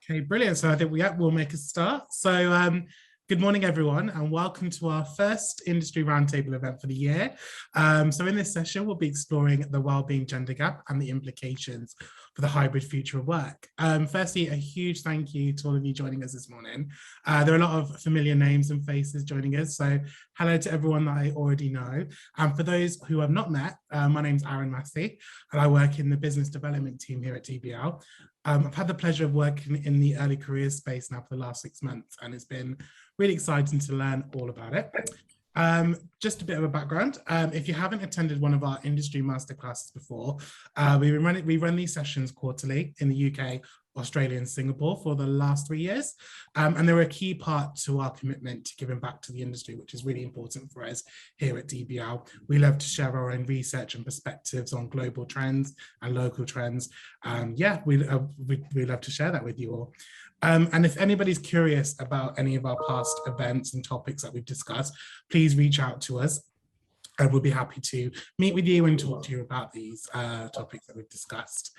Okay, brilliant. So I think we'll make a start. So good morning, everyone, and welcome to our first industry roundtable event for the year. So in this session, we'll be exploring the wellbeing gender gap and the implications for the hybrid future of work. Firstly, a huge thank you to all of you joining us this morning. There are a lot of familiar names and faces joining us, so hello to everyone that I already know. And for those who I've not met, my name's Massey, and I work in the business development team here at DBL. I've had the pleasure of working in the early careers space now for the last 6 months, and it's been really exciting to learn all about it. Just a bit of a background. If you haven't attended one of our industry masterclasses before, we run these sessions quarterly in the UK, Australia and Singapore for the last 3 years. And they're a key part to our commitment to giving back to the industry, which is really important for us here at DBL. We love to share our own research and perspectives on global trends and local trends. We love to share that with you all. And if anybody's curious about any of our past events and topics that we've discussed, please reach out to us. And we'll be happy to meet with you and talk to you about these topics that we've discussed.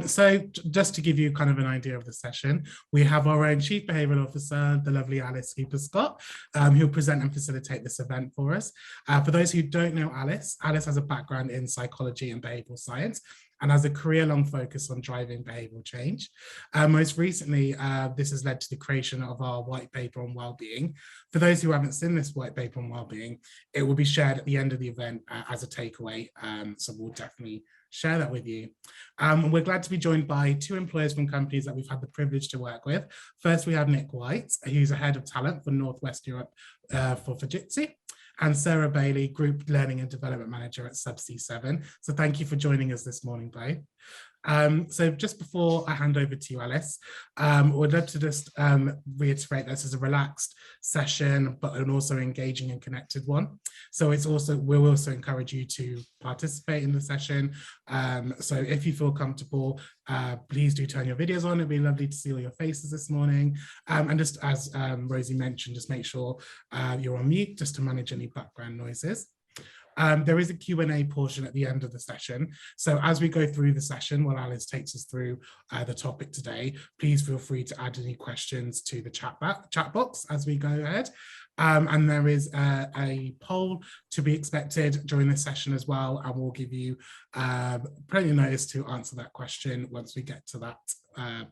So just to give you kind of an idea of the session, we have our own Chief Behavioural Officer, the lovely Alice Hooper-Scott, who'll present and facilitate this event for us. For those who don't know Alice has a background in psychology and behavioural science, and has a career-long focus on driving behavioural change. Most recently, this has led to the creation of our white paper on wellbeing. For those who haven't seen this white paper on wellbeing, it will be shared at the end of the event as a takeaway, so we'll definitely share that with you. We're glad to be joined by 2 employers from companies that we've had the privilege to work with. First, we have Nick White, who's a head of talent for Northwest Europe for Fujitsu, and Sarah Bailey, Group Learning and Development Manager at Subsea 7. So thank you for joining us this morning, both. So just before I hand over to you, Alice, we'd love to just reiterate this is a relaxed session, but an also engaging and connected one. So we'll also encourage you to participate in the session. So if you feel comfortable, please do turn your videos on. It'd be lovely to see all your faces this morning. And just as Rosie mentioned, just make sure you're on mute just to manage any background noises. There is a Q&A portion at the end of the session. So as we go through the session, while Alice takes us through the topic today, please feel free to add any questions to the chat box as we go ahead. And there is a poll to be expected during this session as well, and we'll give you plenty of notice to answer that question once we get to that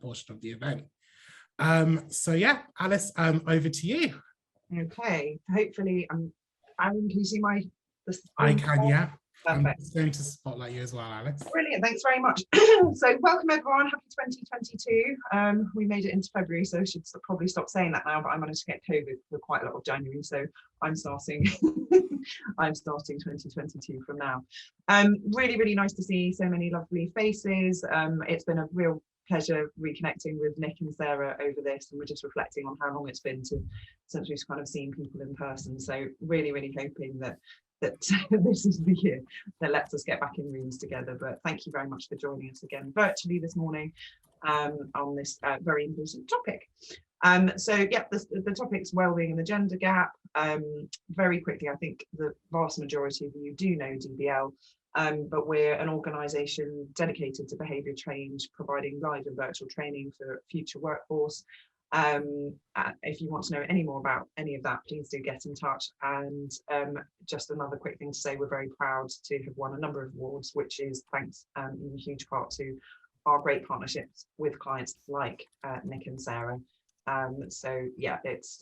portion of the event. So yeah, Alice, over to you. Okay, hopefully, Aaron, can you see my... I can, yeah. Perfect. I'm just going to spotlight you as well, Alex. Brilliant, thanks very much. So welcome everyone, happy 2022. We made it into February, so I should probably stop saying that now, but I managed to get COVID for quite a lot of January, so I'm starting 2022 from now. Really, really nice to see so many lovely faces. It's been a real pleasure reconnecting with Nick and Sarah over this, and we're just reflecting on how long it's been since we've kind of seen people in person. So really, really hoping that this is the year that lets us get back in rooms together. But thank you very much for joining us again virtually this morning on this very important topic. So yeah, the topic's wellbeing and the gender gap. Very quickly, I think the vast majority of you do know DBL, but we're an organisation dedicated to behaviour change, providing live and virtual training for future workforce. If you want to know any more about any of that, please do get in touch. And just another quick thing to say, we're very proud to have won a number of awards, which is thanks in huge part to our great partnerships with clients like Nick and Sarah. So yeah, that's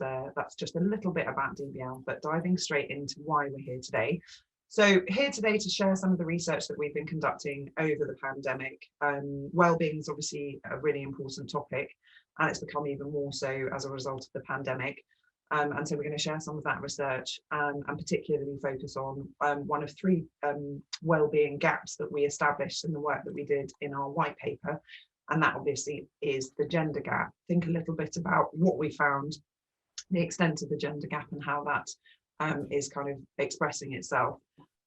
just a little bit about DBL, but diving straight into why we're here today. So here today to share some of the research that we've been conducting over the pandemic. Wellbeing is obviously a really important topic, and it's become even more so as a result of the pandemic. And so we're going to share some of that research and particularly focus on one of 3 wellbeing gaps that we established in the work that we did in our white paper. And that obviously is the gender gap. Think a little bit about what we found, the extent of the gender gap and how that is kind of expressing itself.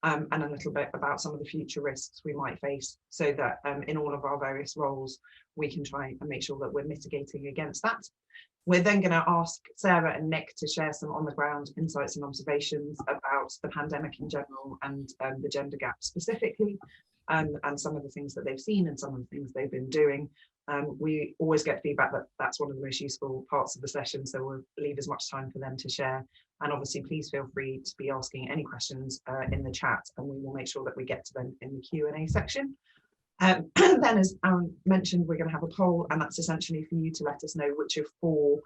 And a little bit about some of the future risks we might face, so that in all of our various roles, we can try and make sure that we're mitigating against that. We're then going to ask Sarah and Nick to share some on-the-ground insights and observations about the pandemic in general and the gender gap specifically, and some of the things that they've seen and some of the things they've been doing. We always get feedback that that's one of the most useful parts of the session, so we'll leave as much time for them to share. And obviously, please feel free to be asking any questions in the chat, and we will make sure that we get to them in the Q&A section. Then, as Aaron mentioned, we're going to have a poll, and that's essentially for you to let us know which of 4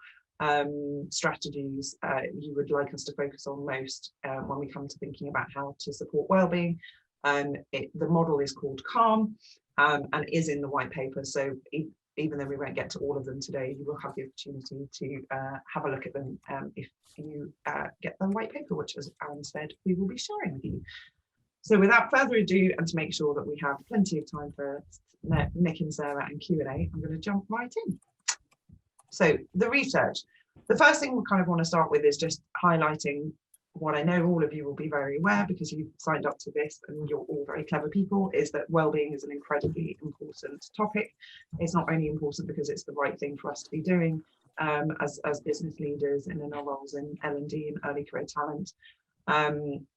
strategies you would like us to focus on most when we come to thinking about how to support wellbeing. The model is called CALM and is in the white paper, so even though we won't get to all of them today, you will have the opportunity to have a look at them if you get the white paper, which, as Aaron said, we will be sharing with you. So without further ado, and to make sure that we have plenty of time for Nick and Sarah and Q&A, I'm going to jump right in. So the research. The first thing we kind of want to start with is just highlighting what I know all of you will be very aware, because you've signed up to this and you're all very clever people, is that wellbeing is an incredibly important topic. It's not only important because it's the right thing for us to be doing as business leaders and in our roles in L&D and early career talent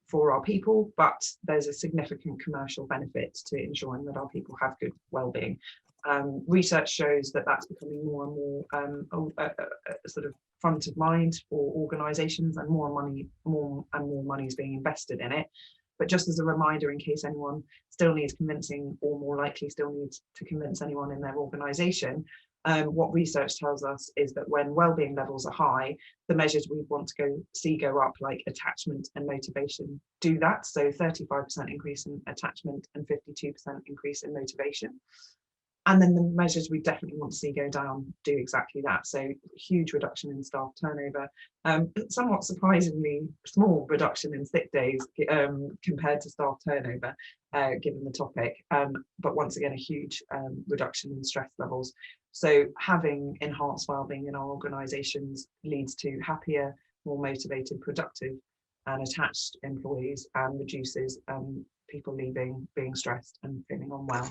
for our people, but there's a significant commercial benefit to ensuring that our people have good wellbeing. Research shows that that's becoming more and more sort of front of mind for organisations, and more money is being invested in it. But just as a reminder, in case anyone still needs convincing, or more likely still needs to convince anyone in their organisation, what research tells us is that when wellbeing levels are high, the measures we want to see go up, like attachment and motivation, do that. So 35% increase in attachment and 52% increase in motivation. And then the measures we definitely want to see go down do exactly that. So huge reduction in staff turnover, somewhat surprisingly small reduction in sick days compared to staff turnover, given the topic. But once again, a huge reduction in stress levels. So having enhanced wellbeing in our organisations leads to happier, more motivated, productive and attached employees, and reduces people leaving, being stressed and feeling unwell.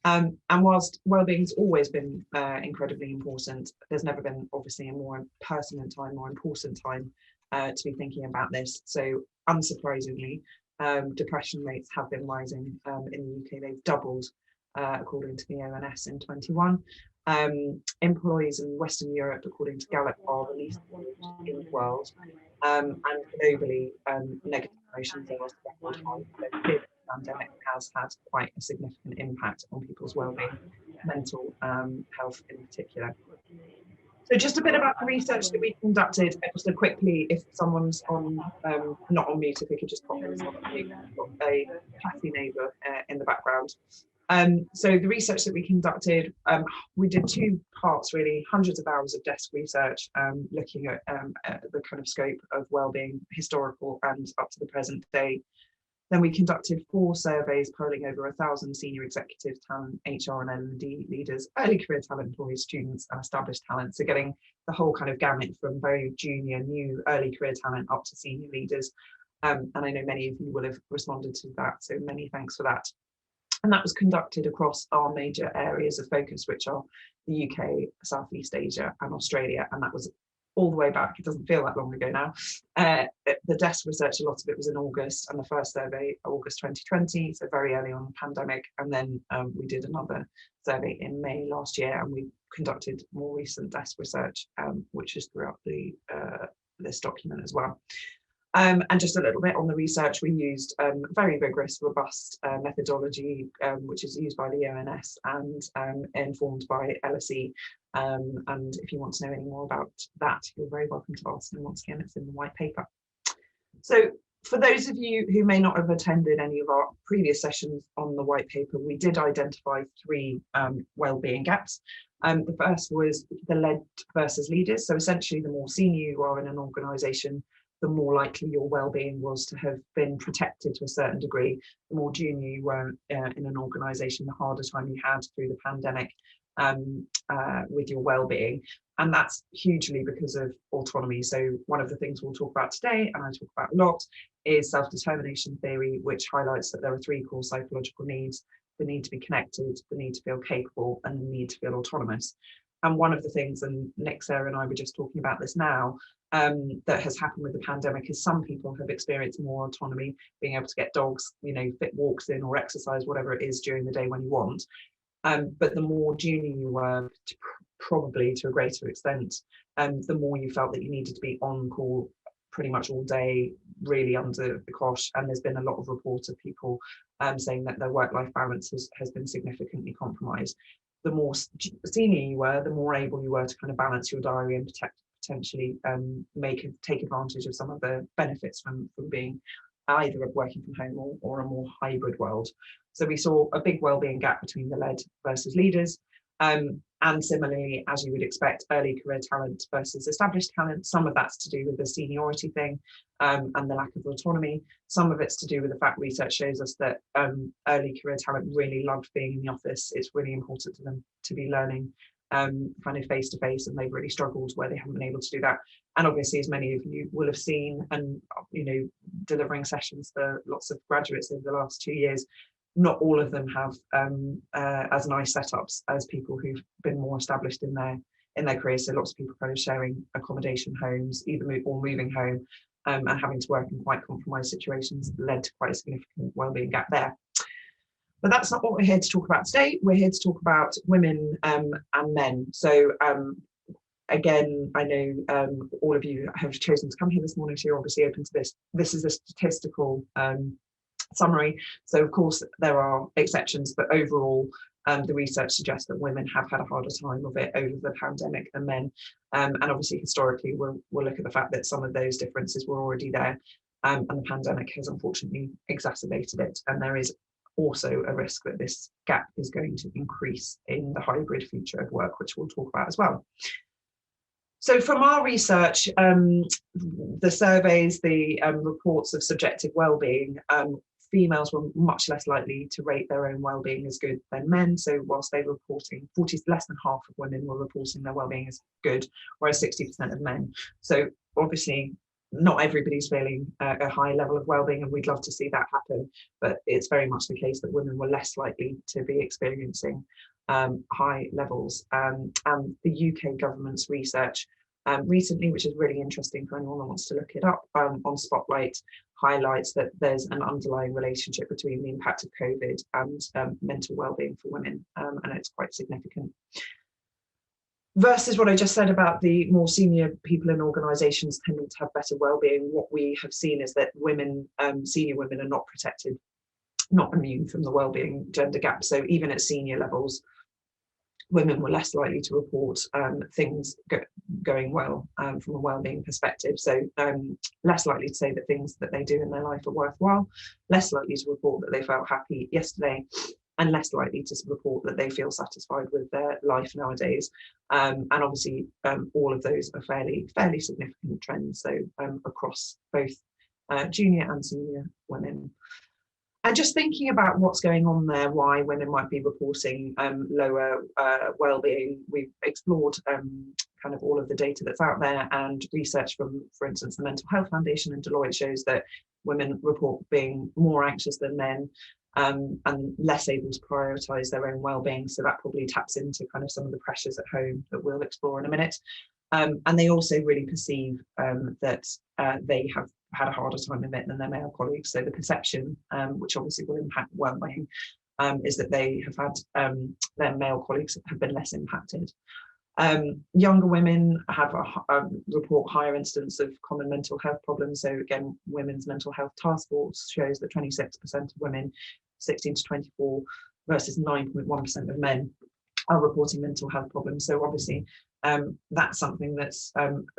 And whilst wellbeing's always been incredibly important, there's never been obviously a more pertinent time, more important time to be thinking about this. So unsurprisingly, depression rates have been rising in the UK. They've doubled according to the ONS in 21. Employees in Western Europe, according to Gallup, are the least in the world, and globally negative emotions are at a record high. The pandemic has had quite a significant impact on people's wellbeing, mental health in particular. So just a bit about the research that we conducted. Just quickly, if someone's on not on mute, if we could just pop this on mute. We've got a chatty neighbour in the background. So the research that we conducted, we did 2 parts really, hundreds of hours of desk research, looking at the kind of scope of wellbeing, historical and up to the present day. Then we conducted 4 surveys polling over 1,000 senior executives, talent, HR and L&D leaders, early career talent employees, students and established talent. So getting the whole kind of gamut from very junior, new early career talent up to senior leaders. And I know many of you will have responded to that, so many thanks for that. And that was conducted across our major areas of focus, which are the UK, Southeast Asia and Australia. And that was all the way back, it doesn't feel that long ago now. The desk research, a lot of it was in August, and the first survey, August 2020, so very early on the pandemic. And then we did another survey in May last year, and we conducted more recent desk research, which is throughout this document as well. And just a little bit on the research, we used very rigorous, robust methodology, which is used by the ONS and informed by LSE. And if you want to know any more about that, you're very welcome to ask. And once again, it's in the white paper. So for those of you who may not have attended any of our previous sessions on the white paper, we did identify 3 wellbeing gaps. The first was the led versus leaders. So essentially, the more senior you are in an organisation, the more likely your well-being was to have been protected to a certain degree. The more junior you were in an organisation, the harder time you had through the pandemic with your well-being. And that's hugely because of autonomy. So one of the things we'll talk about today, and I talk about a lot, is self-determination theory, which highlights that there are 3 core psychological needs: the need to be connected, the need to feel capable, and the need to feel autonomous. And one of the things, and Nick, Sarah and I were just talking about this now, that has happened with the pandemic is some people have experienced more autonomy, being able to get dogs, fit walks in or exercise, whatever it is during the day when you want. But the more junior you were, probably to a greater extent, the more you felt that you needed to be on call pretty much all day, really under the cosh. And there's been a lot of reports of people saying that their work-life balance has been significantly compromised. The more senior you were, the more able you were to kind of balance your diary and potentially take advantage of some of the benefits from being either working from home or a more hybrid world. So we saw a big wellbeing gap between the led versus leaders. And similarly, as you would expect, early career talent versus established talent. Some of that's to do with the seniority thing and the lack of autonomy. Some of it's to do with the fact research shows us that early career talent really loved being in the office. It's really important to them to be learning kind of face to face, and they've really struggled where they haven't been able to do that. And obviously, as many of you will have seen, and delivering sessions for lots of graduates over the last 2 years, not all of them have as nice setups as people who've been more established in their careers. So lots of people kind of sharing accommodation homes, either moving home, and having to work in quite compromised situations led to quite a significant wellbeing gap there. But that's not what we're here to talk about today. We're here to talk about women and men. So again, I know all of you have chosen to come here this morning, so you're obviously open to this. This is a statistical summary. So of course there are exceptions, but overall the research suggests that women have had a harder time of it over the pandemic than men. And obviously historically we'll look at the fact that some of those differences were already there, and the pandemic has unfortunately exacerbated it. And there is also a risk that this gap is going to increase in the hybrid future of work, which we'll talk about as well. So from our research, the surveys, the reports of subjective well-being, females were much less likely to rate their own well-being as good than men. So whilst they were reporting, less than half of women were reporting their well-being as good, whereas 60% of men. So obviously not everybody's feeling a high level of well-being, and we'd love to see that happen, but it's very much the case that women were less likely to be experiencing high levels. And the UK government's research recently, which is really interesting for anyone that wants to look it up, on Spotlight, highlights that there's an underlying relationship between the impact of COVID and mental well-being for women, and it's quite significant. Versus what I just said about the more senior people in organisations tending to have better well-being, what we have seen is that women, senior women, are not protected, not immune from the well-being gender gap. So even at senior levels, women were less likely to report things going well from a well-being perspective. So less likely to say that things that they do in their life are worthwhile, less likely to report that they felt happy yesterday, and less likely to report that they feel satisfied with their life nowadays. And obviously all of those are fairly significant trends, so across both junior and senior women. And just thinking about what's going on there, why women might be reporting lower well-being, we've explored kind of all of the data that's out there, and research from, for instance, the Mental Health Foundation and Deloitte shows that women report being more anxious than men, and less able to prioritise their own well-being. So that probably taps into kind of some of the pressures at home that we'll explore in a minute. And they also really perceive that they have had a harder time of it than their male colleagues. So the perception, which obviously will impact well-being, is that they have had their male colleagues have been less impacted. Younger women have report higher incidence of common mental health problems. So again, Women's Mental Health Task Force shows that 26% of women 16 to 24 versus 9.1% of men are reporting mental health problems. So obviously that's something that's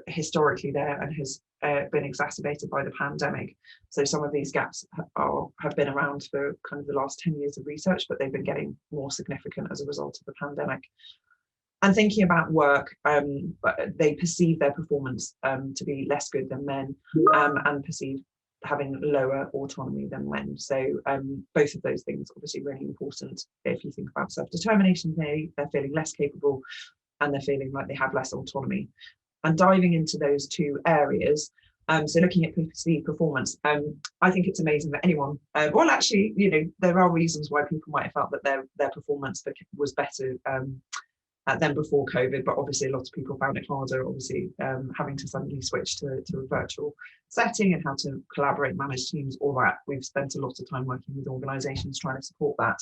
historically there and has been exacerbated by the pandemic. So some of these gaps have been around for kind of the last 10 years of research, but they've been getting more significant as a result of the pandemic. And thinking about work, they perceive their performance to be less good than men, and perceive having lower autonomy than men. So both of those things obviously really important. If you think about self-determination, they're feeling less capable, and they're feeling like they have less autonomy. And diving into those two areas, so looking at perceived performance, I think it's amazing that anyone, well actually, there are reasons why people might have felt that their performance was better than before COVID, but obviously a lot of people found it harder, obviously having to suddenly switch to a virtual setting and how to collaborate, manage teams, all that. We've spent a lot of time working with organisations trying to support that.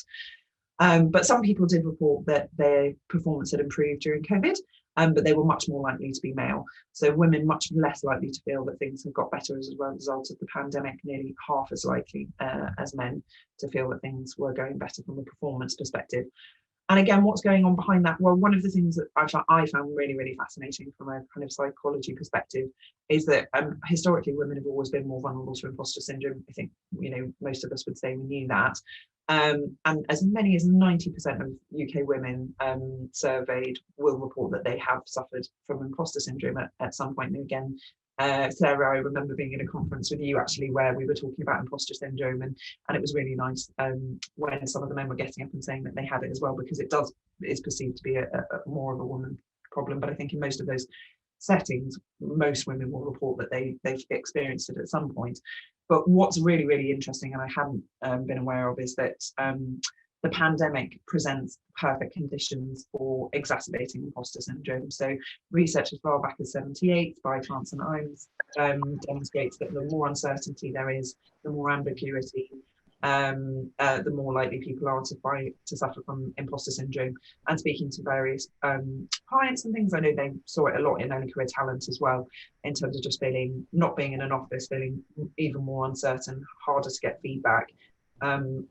But some people did report that their performance had improved during COVID, but they were much more likely to be male. So women much less likely to feel that things have got better as a result of the pandemic, nearly half as likely as men to feel that things were going better from a performance perspective. And again, what's going on behind that? Well, one of the things that I found really, really fascinating from a kind of psychology perspective is that historically women have always been more vulnerable to imposter syndrome. I think, most of us would say we knew that. And as many as 90% of UK women surveyed will report that they have suffered from imposter syndrome at some point. And again, Sarah, I remember being in a conference with you actually where we were talking about imposter syndrome, and it was really nice when some of the men were getting up and saying that they had it as well, because it's perceived to be a more of a woman problem. But I think in most of those settings, most women will report that they've experienced it at some point. But what's really, really interesting, and I hadn't been aware of, is that the pandemic presents perfect conditions for exacerbating imposter syndrome. So research as far back as 78 by Chance and Imes demonstrates that the more uncertainty there is, the more ambiguity, the more likely people are to suffer from imposter syndrome. And speaking to various clients and things, I know they saw it a lot in early career talent as well, in terms of just not being in an office, feeling even more uncertain, harder to get feedback,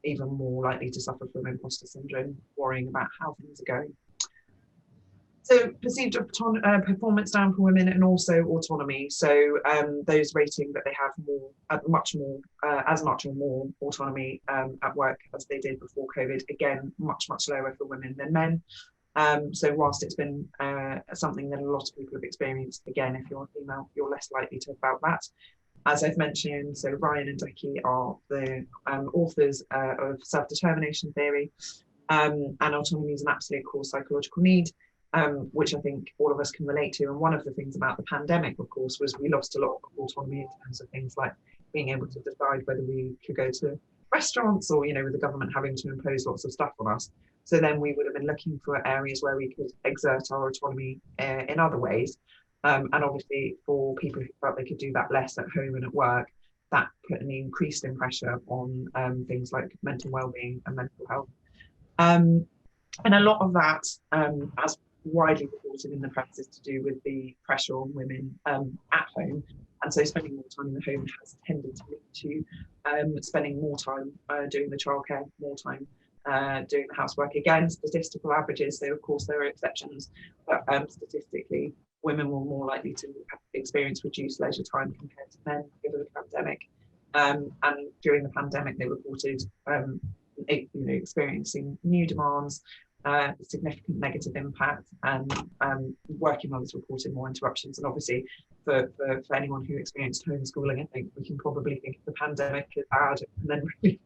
even more likely to suffer from imposter syndrome, worrying about how things are going. So perceived performance down for women, and also autonomy. So those rating that they have as much or more autonomy at work as they did before COVID. Again, much lower for women than men. So whilst it's been something that a lot of people have experienced, again, if you're a female, you're less likely to have felt that. As I've mentioned, so Ryan and Becky are the authors of self-determination theory, and autonomy is an absolute core psychological need, which I think all of us can relate to. And one of the things about the pandemic, of course, was we lost a lot of autonomy in terms of things like being able to decide whether we could go to restaurants, or, with the government having to impose lots of stuff on us. So then we would have been looking for areas where we could exert our autonomy in other ways. And obviously for people who felt they could do that less at home and at work, that put an increased pressure on things like mental well-being and mental health. And a lot of that, as widely reported in the press, is to do with the pressure on women at home. And so spending more time in the home has tended to lead to spending more time doing the childcare, more time doing the housework. Again, statistical averages, so of course there are exceptions, but statistically, women were more likely to experience reduced leisure time compared to men given the pandemic. And during the pandemic, they reported experiencing new demands, significant negative impact, and working mothers reported more interruptions. And obviously for anyone who experienced homeschooling, I think we can probably think of the pandemic as bad, and then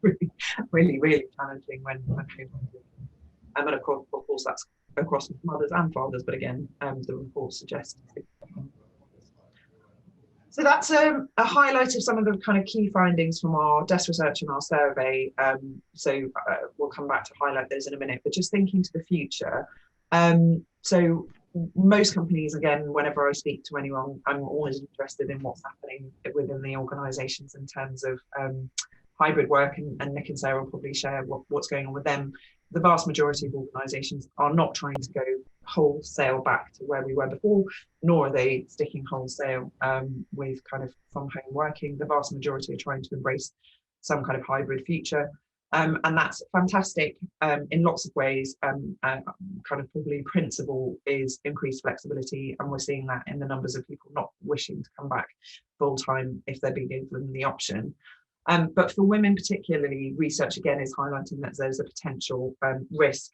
really challenging when homeschooling. And of course that's across mothers and fathers, but again, the report suggests. So that's a highlight of some of the kind of key findings from our desk research and our survey. So we'll come back to highlight those in a minute, but just thinking to the future. So most companies, again, whenever I speak to anyone, I'm always interested in what's happening within the organisations in terms of hybrid work, and Nick and Sarah will probably share what's going on with them. The vast majority of organisations are not trying to go wholesale back to where we were before, nor are they sticking wholesale with kind of from home working. The vast majority are trying to embrace some kind of hybrid future. And that's fantastic in lots of ways. Kind of probably principle is increased flexibility, and we're seeing that in the numbers of people not wishing to come back full time if they're being given the option. But for women particularly, research again is highlighting that there's a potential risk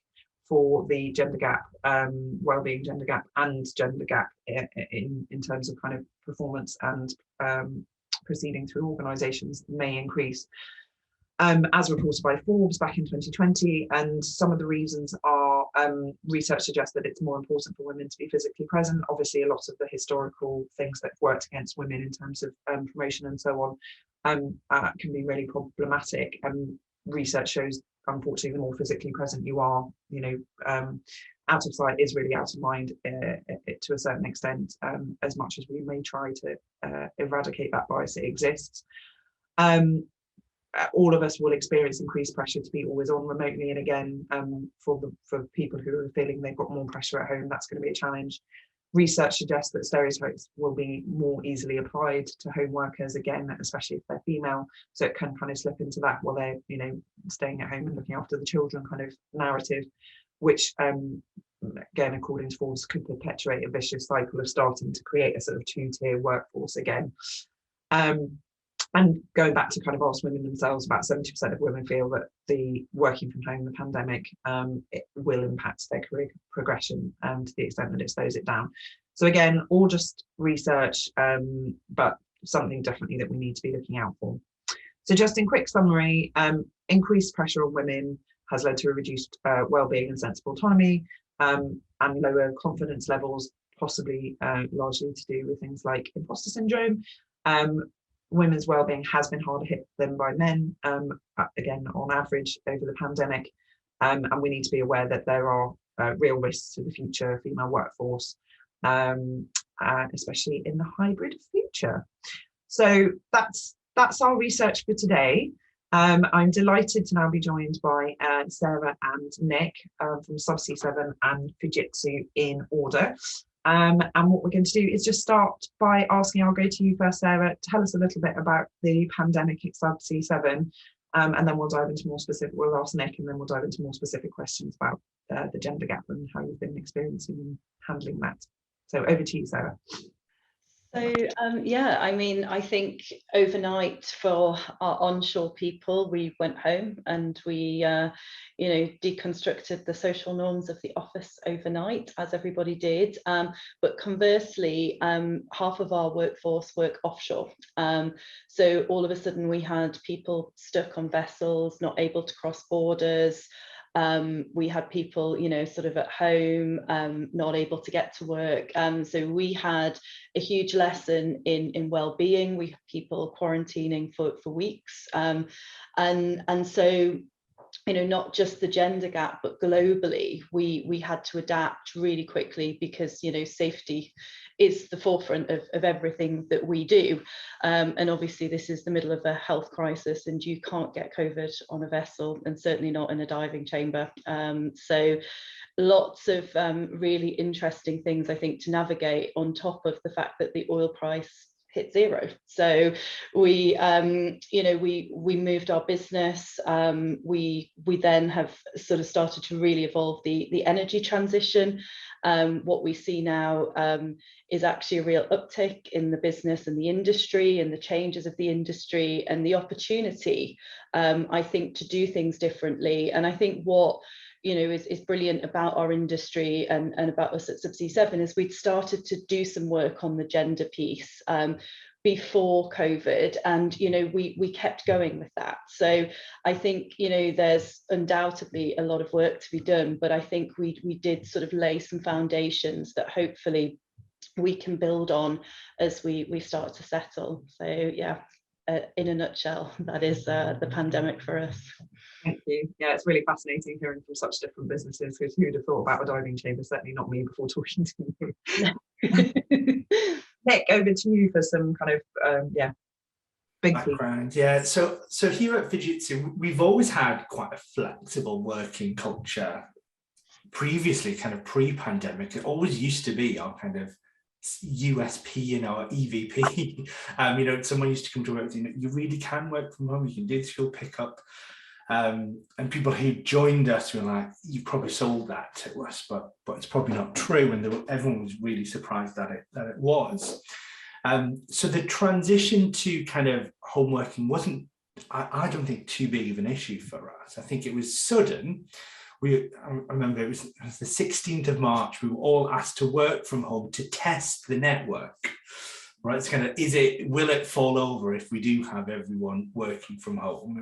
for the gender gap, wellbeing gender gap, and gender gap in terms of kind of performance and proceeding through organisations may increase. As reported by Forbes back in 2020, and some of the reasons are research suggests that it's more important for women to be physically present. Obviously, a lot of the historical things that worked against women in terms of promotion and so on can be really problematic. And research shows, unfortunately, the more physically present you are, out of sight is really out of mind to a certain extent. As much as we may try to eradicate that bias, it exists. all of us will experience increased pressure to be always on remotely, and again, for people who are feeling they've got more pressure at home, that's going to be a challenge. Research suggests that stereotypes will be more easily applied to home workers, again, especially if they're female, so it can kind of slip into that while they're, you know, staying at home and looking after the children kind of narrative, which again, according to Forbes, could perpetuate a vicious cycle of starting to create a sort of two-tier workforce again. And going back to kind of ask women themselves, about 70% of women feel that the working from home, the pandemic, it will impact their career progression, and to the extent that it slows it down. So again, all just research, but something definitely that we need to be looking out for. So just in quick summary, increased pressure on women has led to a reduced well-being and sense of autonomy, and lower confidence levels, possibly largely to do with things like imposter syndrome. Women's well-being has been harder hit than by men, again, on average over the pandemic. And we need to be aware that there are real risks to the future female workforce, especially in the hybrid future. So that's our research for today. I'm delighted to now be joined by Sarah and Nick from Subsea 7 and Fujitsu in order. And what we're going to do is just start by asking, I'll go to you first, Sarah, tell us a little bit about the pandemic at Subsea 7, and then we'll dive into more specific, we'll ask Nick, and then we'll dive into more specific questions about the gender gap and how you've been experiencing and handling that. So over to you, Sarah. So yeah, I mean, I think overnight for our onshore people, we went home and we, you know, deconstructed the social norms of the office overnight, as everybody did. But conversely, half of our workforce work offshore. So all of a sudden we had people stuck on vessels, not able to cross borders. We had people, you know, sort of at home, not able to get to work. So we had a huge lesson in well-being. We had people quarantining for weeks. And so, you know, not just the gender gap, but globally, we had to adapt really quickly because, you know, safety is the forefront of everything that we do. And obviously this is the middle of a health crisis and you can't get COVID on a vessel, and certainly not in a diving chamber. So lots of really interesting things, I think, to navigate, on top of the fact that the oil price hit zero. So we, you know, we moved our business. We then have sort of started to really evolve the energy transition. What we see now is actually a real uptick in the business and the industry and the changes of the industry and the opportunity, I think, to do things differently. And I think what, you know, is brilliant about our industry and about us at Subsea 7 is we'd started to do some work on the gender piece before COVID, and, you know, we kept going with that. So I think, you know, there's undoubtedly a lot of work to be done, but I think we did sort of lay some foundations that hopefully we can build on as we start to settle. So yeah, in a nutshell, that is the pandemic for us. Thank you. Yeah, it's really fascinating hearing from such different businesses, because who'd have thought about a diving chamber? Certainly not me before talking to you. Nick, over to you for some kind of big background. Yeah, so here at Fujitsu, we've always had quite a flexible working culture. Previously, kind of pre-pandemic, it always used to be our kind of USP, you know, EVP. You know, someone used to come to work, you know, you really can work from home, you can do the school pickup. And people who joined us were like, you probably sold that to us, but it's probably not true. And everyone was really surprised that it was. So the transition to kind of home working wasn't, I don't think, too big of an issue for us. I think it was sudden. I remember it was the 16th of March, we were all asked to work from home to test the network. Right, it's kind of, will it fall over if we do have everyone working from home?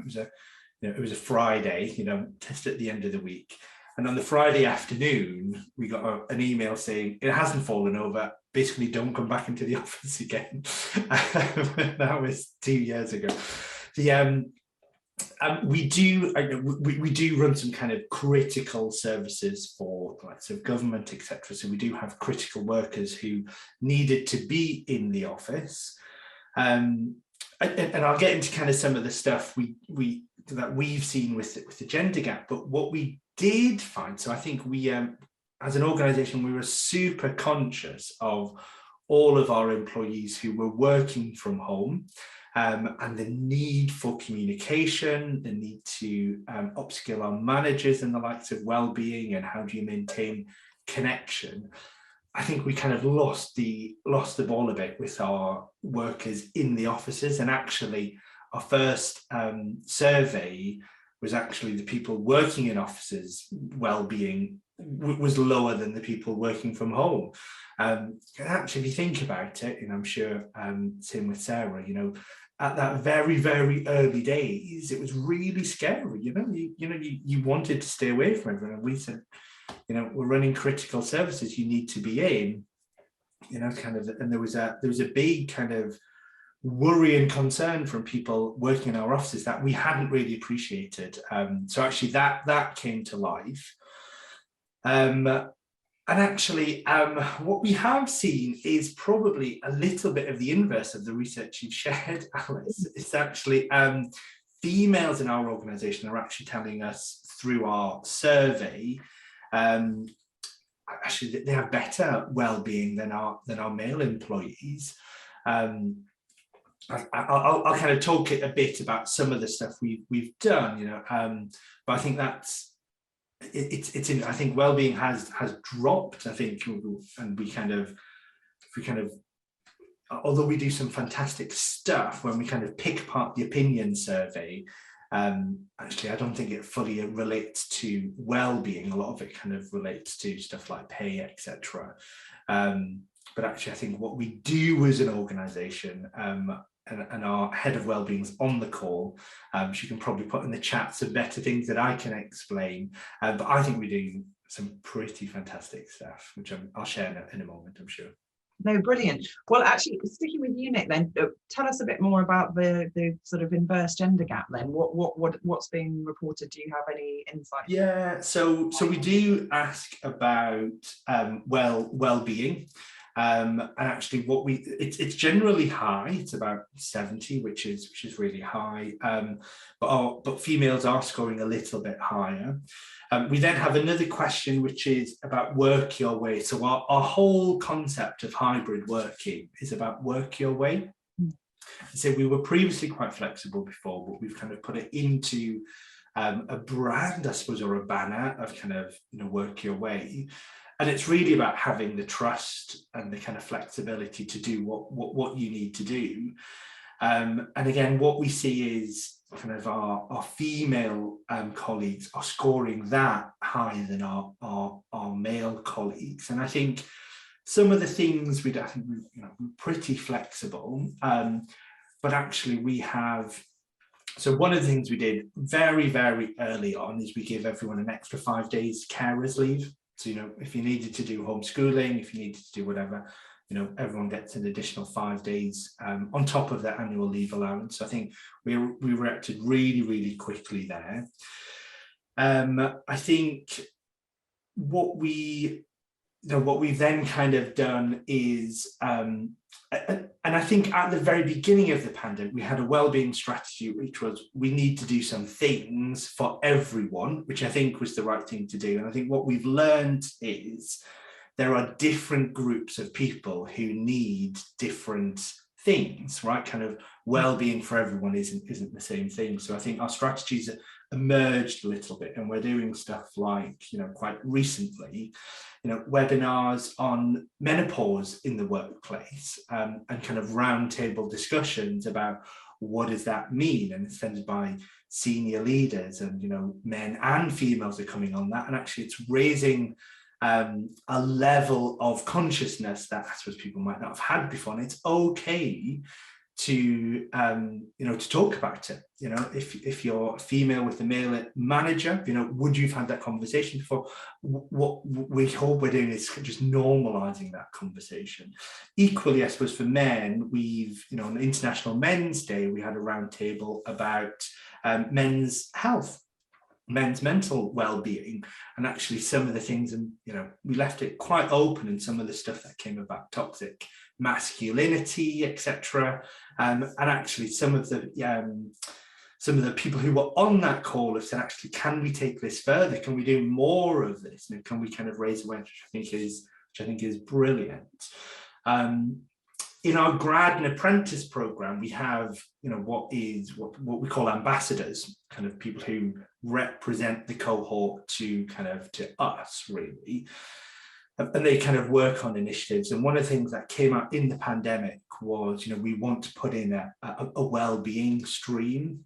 It was a Friday, you know, test at the end of the week. And on the Friday afternoon, we got an email saying it hasn't fallen over. Basically, don't come back into the office again. That was 2 years ago. We do run some kind of critical services for lots of government, etc. So we do have critical workers who needed to be in the office. and I'll get into kind of some of the stuff that we've seen with the gender gap, but what we did find, so I think we, as an organisation, we were super conscious of all of our employees who were working from home, and the need for communication, the need to upskill our managers and the likes of well-being, and how do you maintain connection. I think we kind of lost the ball a bit with our workers in the offices, and actually our first survey was actually the people working in offices well-being was lower than the people working from home. Actually, if you think about it, and I'm sure same with Sarah, at that very, very early days, it was really scary. You wanted to stay away from everyone. And we said, we're running critical services, you need to be in, and there was a big kind of worry and concern from people working in our offices that we hadn't really appreciated. So actually that came to life. And actually, what we have seen is probably a little bit of the inverse of the research you've shared, Alice. It's actually females in our organisation are actually telling us through our survey, actually they have better well-being than our male employees. I'll kind of talk a bit about some of the stuff we've done, but I think that's I think well-being has dropped, I think, and we kind of although we do some fantastic stuff when we kind of pick apart the opinion survey, actually I don't think it fully relates to well-being. A lot of it kind of relates to stuff like pay, etc. But actually I think what we do as an organisation, and our head of wellbeing is on the call. She can probably put in the chat some better things that I can explain. But I think we're doing some pretty fantastic stuff, which I'll share in a moment, I'm sure. No, brilliant. Well, actually, sticking with you, Nick, then tell us a bit more about the sort of inverse gender gap. Then, what's being reported? Do you have any insight? Yeah, so we do ask about well-being. And actually it's generally high, it's about 70, which is really high, but females are scoring a little bit higher. We then have another question, which is about work your way. So our whole concept of hybrid working is about work your way. So we were previously quite flexible before, but we've kind of put it into a brand, I suppose, or a banner of kind of, work your way. And it's really about having the trust and the kind of flexibility to do what you need to do. And again, what we see is kind of our female colleagues are scoring that higher than our male colleagues. And I think some of the things we're pretty flexible, but actually we have. So one of the things we did very, very early on is we give everyone an extra 5 days carers leave. So, if you needed to do homeschooling, if you needed to do whatever, everyone gets an additional 5 days on top of their annual leave allowance. So I think we reacted really, really quickly there. I think what we've then kind of done is, and I think at the very beginning of the pandemic, we had a wellbeing strategy, which was we need to do some things for everyone, which I think was the right thing to do. And I think what we've learned is there are different groups of people who need different things, right? Kind of well-being for everyone isn't the same thing. So I think our strategies emerged a little bit, and we're doing stuff like, quite recently, webinars on menopause in the workplace, and kind of roundtable discussions about what does that mean, and it's funded by senior leaders, and men and females are coming on that, and actually it's raising a level of consciousness that I suppose people might not have had before, and it's okay to to talk about it. If you're a female with a male manager, would you've had that conversation before? What we hope we're doing is just normalizing that conversation. Equally, I suppose for men, we've on International Men's Day we had a roundtable about men's health. men's mental well-being, and actually some of the things, and we left it quite open, and some of the stuff that came about toxic masculinity, etc. And actually some of the people who were on that call have said, actually, can we take this further? Can we do more of this? And can we kind of raise awareness, which I think is brilliant. In our grad and apprentice program, we have, what we call ambassadors, kind of people who represent the cohort to us, really. And they kind of work on initiatives. And one of the things that came out in the pandemic was, we want to put in a well-being stream.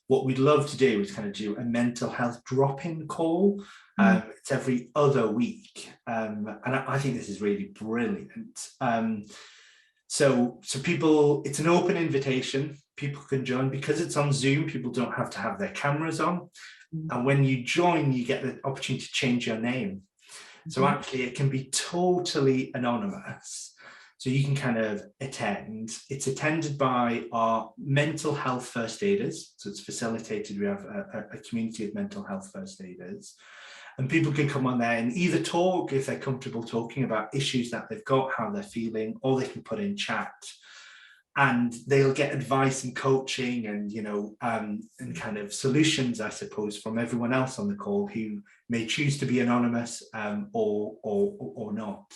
What we'd love to do is kind of do a mental health drop-in call. It's every other week, and I think this is really brilliant. So people, it's an open invitation. People can join because it's on Zoom. People don't have to have their cameras on, and when you join, you get the opportunity to change your name. So actually, it can be totally anonymous. So you can kind of attend. It's attended by our mental health first aiders. So it's facilitated. We have a community of mental health first aiders. And people can come on there and either talk, if they're comfortable talking about issues that they've got, how they're feeling, or they can put in chat. And they'll get advice and coaching and, and kind of solutions, I suppose, from everyone else on the call who may choose to be anonymous or not.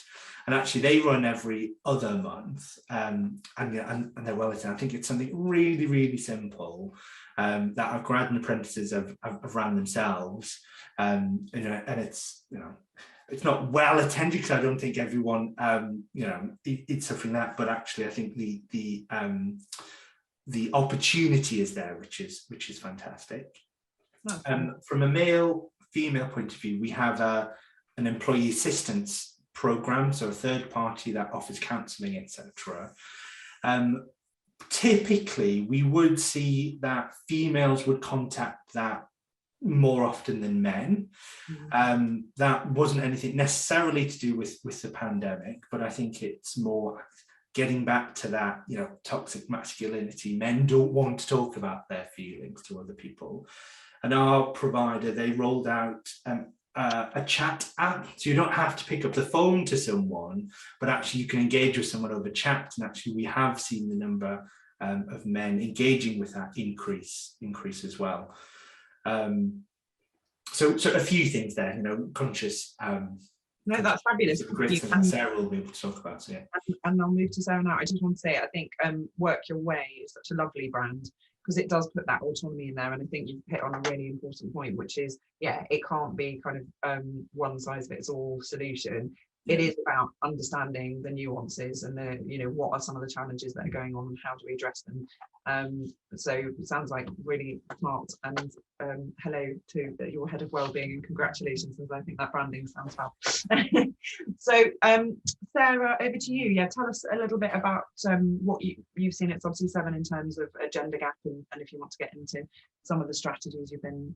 And actually, they run every other month, and they're well attended. I think it's something really, really simple that our grad and apprentices have ran themselves. And it's it's not well attended because I don't think everyone it's something that. But actually, I think the opportunity is there, which is fantastic. From a male-female point of view, we have an employee assistance program, so a third party that offers counselling, etc. Typically, we would see that females would contact that more often than men. That wasn't anything necessarily to do with the pandemic, but I think it's more getting back to that, toxic masculinity. Men don't want to talk about their feelings to other people. And our provider, they rolled out a chat app, so you don't have to pick up the phone to someone, but actually you can engage with someone over chat. And actually we have seen the number of men engaging with that increase as well. So a few things there, conscious. No, that's fabulous. Great thing that Sarah will be able to talk about. So yeah. And I'll move to Sarah now. I just want to say, I think Work Your Way is such a lovely brand because it does put that autonomy in there. And I think you've hit on a really important point, which is, it can't be kind of one size fits all solution. It is about understanding the nuances and what are some of the challenges that are going on and how do we address them. So it sounds like really smart, and hello to your head of wellbeing and congratulations, as I think that branding sounds fab. So Sarah, over to you. Tell us a little bit about what you've seen. It's obviously 7 in terms of a gender gap, and if you want to get into some of the strategies you've been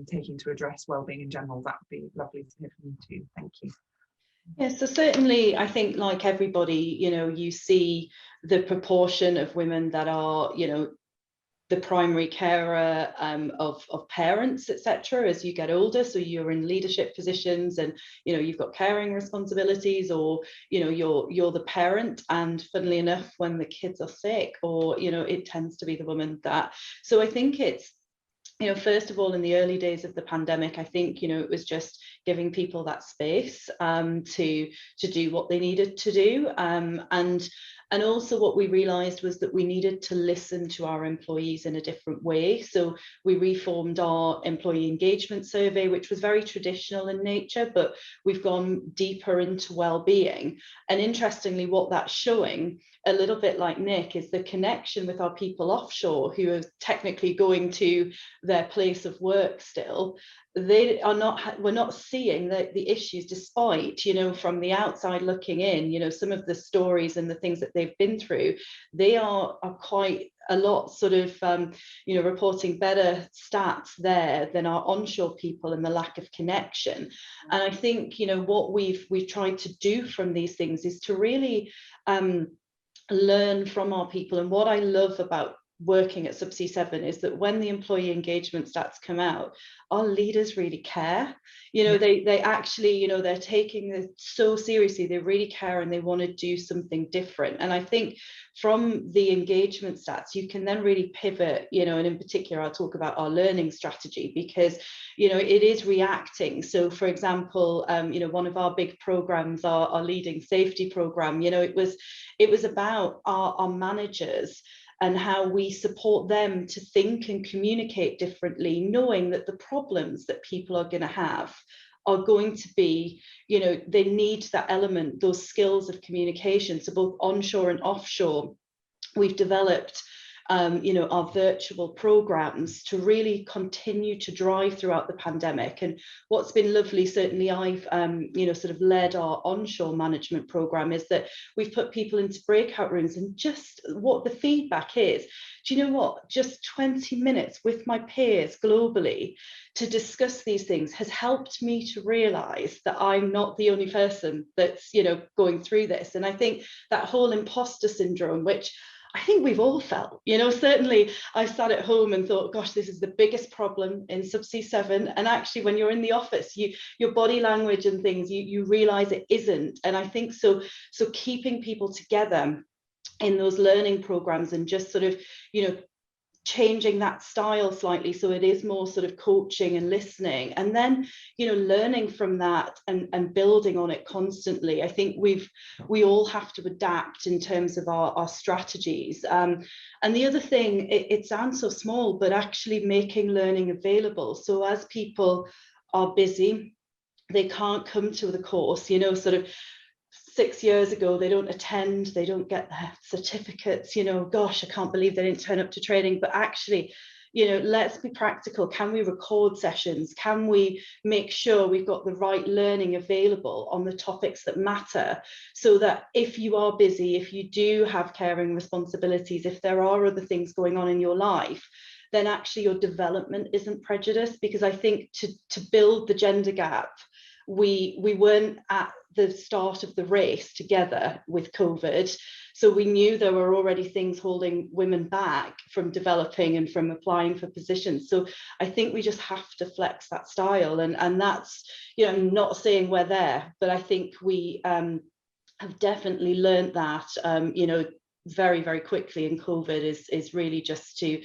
taking to address wellbeing in general, that would be lovely to hear from you too. Thank you. Yeah, so certainly I think, like everybody, you see the proportion of women that are, the primary carer of parents, etc., as you get older. So you're in leadership positions and, you've got caring responsibilities, or, you're the parent. And funnily enough, when the kids are sick, or, it tends to be the woman that. So I think it's, first of all, in the early days of the pandemic, I think, it was just giving people that space to do what they needed to do. And also what we realised was that we needed to listen to our employees in a different way. So we reformed our employee engagement survey, which was very traditional in nature, but we've gone deeper into well-being. And interestingly, what that's showing, a little bit like Nick, is the connection with our people offshore who are technically going to their place of work still. We're not seeing the issues, despite, from the outside looking in, some of the stories and the things that they've been through, they are quite a lot sort of, reporting better stats there than our onshore people, and the lack of connection. And I think, what we've tried to do from these things is to really learn from our people. And what I love about working at Subsea 7 is that when the employee engagement stats come out, our leaders really care. They actually, they're taking it so seriously, they really care and they want to do something different. And I think from the engagement stats, you can then really pivot, and in particular, I'll talk about our learning strategy, because, it is reacting. So for example, one of our big programs, our leading safety program, it was about our managers and how we support them to think and communicate differently, knowing that the problems that people are going to have are going to be, they need that element, those skills of communication. So both onshore and offshore, we've developed our virtual programs to really continue to drive throughout the pandemic. And what's been lovely, certainly I've sort of led our onshore management program, is that we've put people into breakout rooms, and just what the feedback is, do you know what, just 20 minutes with my peers globally to discuss these things has helped me to realize that I'm not the only person that's going through this. And I think that whole imposter syndrome, which I think we've all felt, certainly I've sat at home and thought, gosh, this is the biggest problem in Subsea 7. And actually, when you're in the office, your body language and things, you realize it isn't. And I think so keeping people together in those learning programs and just sort of, changing that style slightly so it is more sort of coaching and listening, and then learning from that and building on it constantly. I think we all have to adapt in terms of our strategies, and the other thing, it sounds so small, but actually making learning available. So as people are busy, they can't come to the course, sort of 6 years ago, they don't attend, they don't get their certificates, gosh, I can't believe they didn't turn up to training. But actually, let's be practical. Can we record sessions? Can we make sure we've got the right learning available on the topics that matter, so that if you are busy, if you do have caring responsibilities, if there are other things going on in your life, then actually your development isn't prejudiced? Because I think to build the gender gap, we weren't at the start of the race together with COVID. So we knew there were already things holding women back from developing and from applying for positions. So I think we just have to flex that style. And that's, I'm not saying we're there, but I think we have definitely learned that, very, very quickly. And COVID is really just to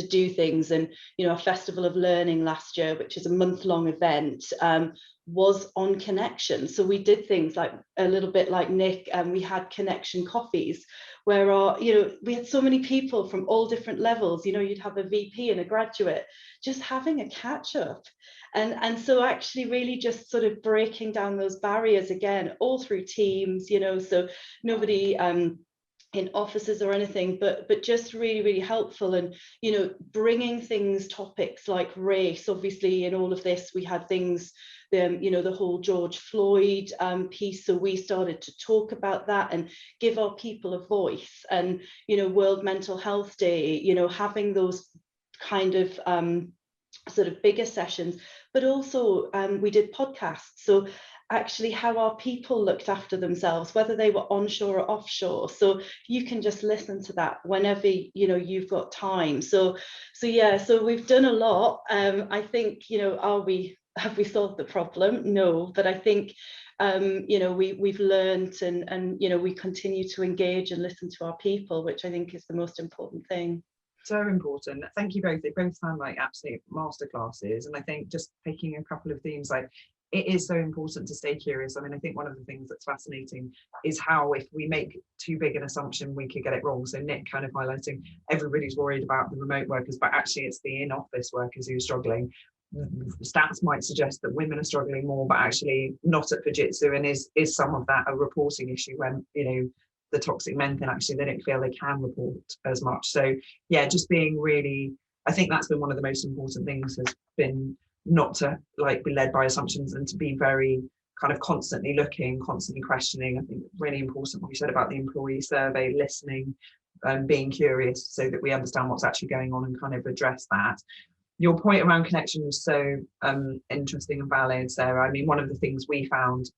do things. And, a Festival of Learning last year, which is a month-long event, was on connection. So we did things like a little bit like Nick, and we had connection coffees where we had so many people from all different levels. You'd have a VP and a graduate just having a catch up. And so actually really just sort of breaking down those barriers again, all through Teams, so nobody in offices or anything, but just really, really helpful. And bringing topics like race. Obviously in all of this we had things, the whole George Floyd piece, so we started to talk about that and give our people a voice. And World Mental Health Day, having those kind of sort of bigger sessions, but also we did podcasts. So actually how our people looked after themselves, whether they were onshore or offshore. So you can just listen to that whenever you've got time. So we've done a lot. I think have we solved the problem? No, but I think we've learned and we continue to engage and listen to our people, which I think is the most important thing. So important. Thank you both. They both sound like absolute masterclasses. And I think just picking a couple of themes, like, it is so important to stay curious. I mean, I think one of the things that's fascinating is how if we make too big an assumption, we could get it wrong. So Nick kind of highlighting everybody's worried about the remote workers, but actually it's the in-office workers who are struggling. Stats might suggest that women are struggling more, but actually not at Fujitsu. And is some of that a reporting issue when, the toxic men thing, actually they don't feel they can report as much. So yeah, just being really, I think that's been one of the most important things, has been not to be led by assumptions and to be very kind of constantly looking, constantly questioning. I think really important what you said about the employee survey, listening, being curious so that we understand what's actually going on and kind of address that. Your point around connection was so interesting and valid, Sarah. I mean, one of the things we found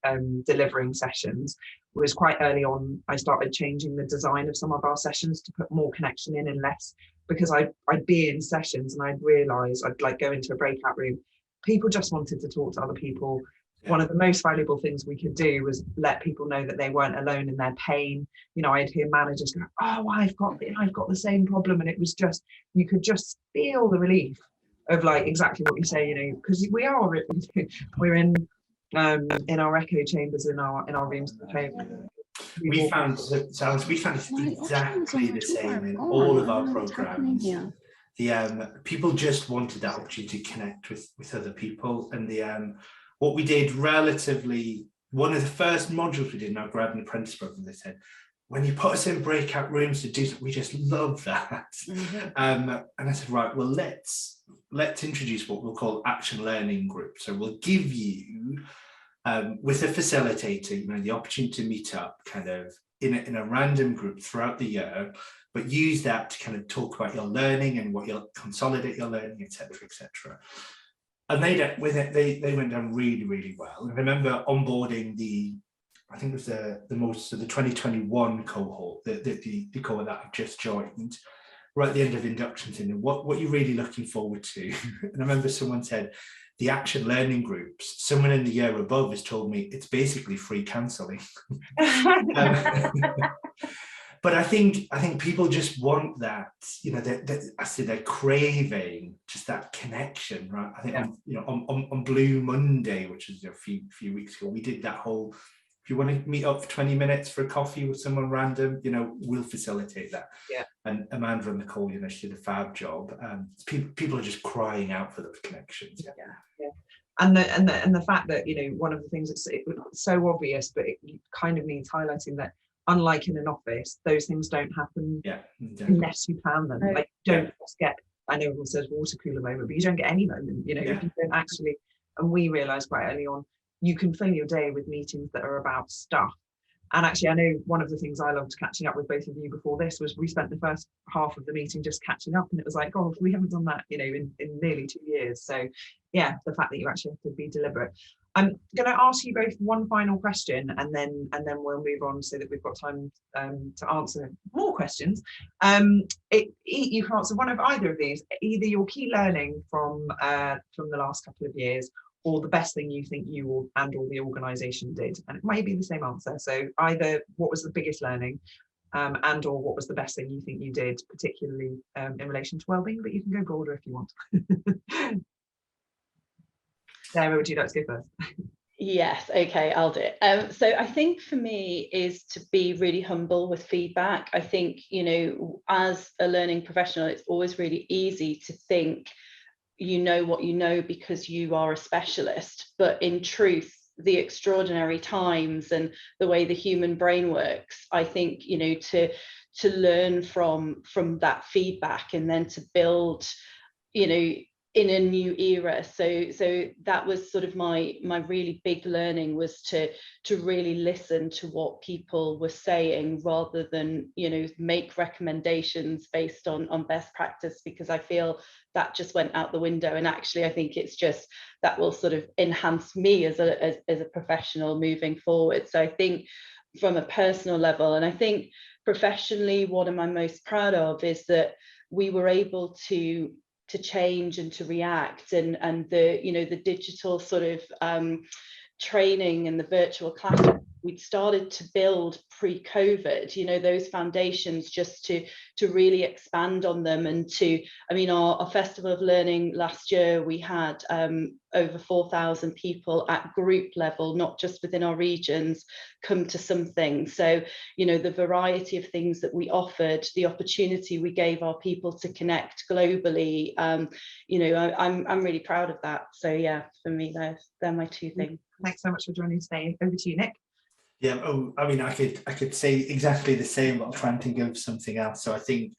delivering sessions was quite early on, I started changing the design of some of our sessions to put more connection in and less because I'd be in sessions and I'd realise I'd like go into a breakout room. People just wanted to talk to other people. Yeah. One of the most valuable things we could do was let people know that they weren't alone in their pain. You know, I'd hear managers go, "Oh, I've got the same problem," and it was just, you could just feel the relief of like exactly what you say, you know, because we're in our echo chambers in our rooms at home. We found exactly the same in all of our programs. The people just wanted that opportunity to connect with other people, and what we did one of the first modules we did in our grad and apprentice program, they said, when you put us in breakout rooms to do something, we just love that. And I said, right, well, let's introduce what we'll call action learning groups. So we'll give you, with a facilitator, you know, the opportunity to meet up kind of in a random group throughout the year, but use that to kind of talk about your learning and what you'll consolidate your learning, etc., etc. And they went down really, really well. And I remember onboarding I think it was the 2021 cohort, the cohort that I've just joined, right at the end of induction, saying, what are you really looking forward to? And I remember someone said, the action learning groups, someone in the year above has told me it's basically free counselling. But I think people just want that, you know, they're craving just that connection, right? I think on Blue Monday, which was a few weeks ago, we did that whole, if you want to meet up for 20 minutes for a coffee with someone random, you know, we'll facilitate that. Yeah. And Amanda on the call, you know, she did a fab job. People are just crying out for those connections. Yeah. And the fact that, you know, one of the things that's so obvious, but it kind of needs highlighting, that unlike in an office, those things don't happen unless you plan them. Like, don't just get, I know everyone says water cooler moment, but you don't get any moment, you know, if you don't actually, and we realised quite early on, you can fill your day with meetings that are about stuff. And actually, I know one of the things I loved catching up with both of you before this was we spent the first half of the meeting just catching up, and it was like, oh, we haven't done that, you know, in nearly 2 years. So yeah, the fact that you actually have to be deliberate. I'm going to ask you both one final question, and then we'll move on so that we've got time to answer more questions. You can answer one of either of these, either your key learning from the last couple of years, or the best thing you think you and or the organisation did. And it might be the same answer. So either what was the biggest learning, and or what was the best thing you think you did, particularly in relation to wellbeing, but you can go broader if you want. Sarah, would you like to go first? Yes, okay, I'll do it. So I think for me is to be really humble with feedback. I think, you know, as a learning professional, it's always really easy to think you know what you know because you are a specialist, but in truth, the extraordinary times and the way the human brain works, I think, you know, to learn from that feedback and then to build, you know, in a new era. So that was sort of my really big learning, was to really listen to what people were saying rather than, you know, make recommendations based on best practice, because I feel that just went out the window. And actually, I think it's just that will sort of enhance me as a professional moving forward. So I think from a personal level, and I think professionally, what am I most proud of is that we were able to change and to react, and the, you know, the digital sort of training and the virtual classes we'd started to build pre-COVID, you know, those foundations, just to really expand on them. And to, I mean, our Festival of Learning last year, we had over 4,000 people at group level, not just within our regions, come to something. So, you know, the variety of things that we offered, the opportunity we gave our people to connect globally, you know, I'm really proud of that. So yeah, for me, they're my two things. Thanks so much for joining today. Over to you, Nick. Yeah, I mean, I could say exactly the same, but I'll try and think of something else. So I think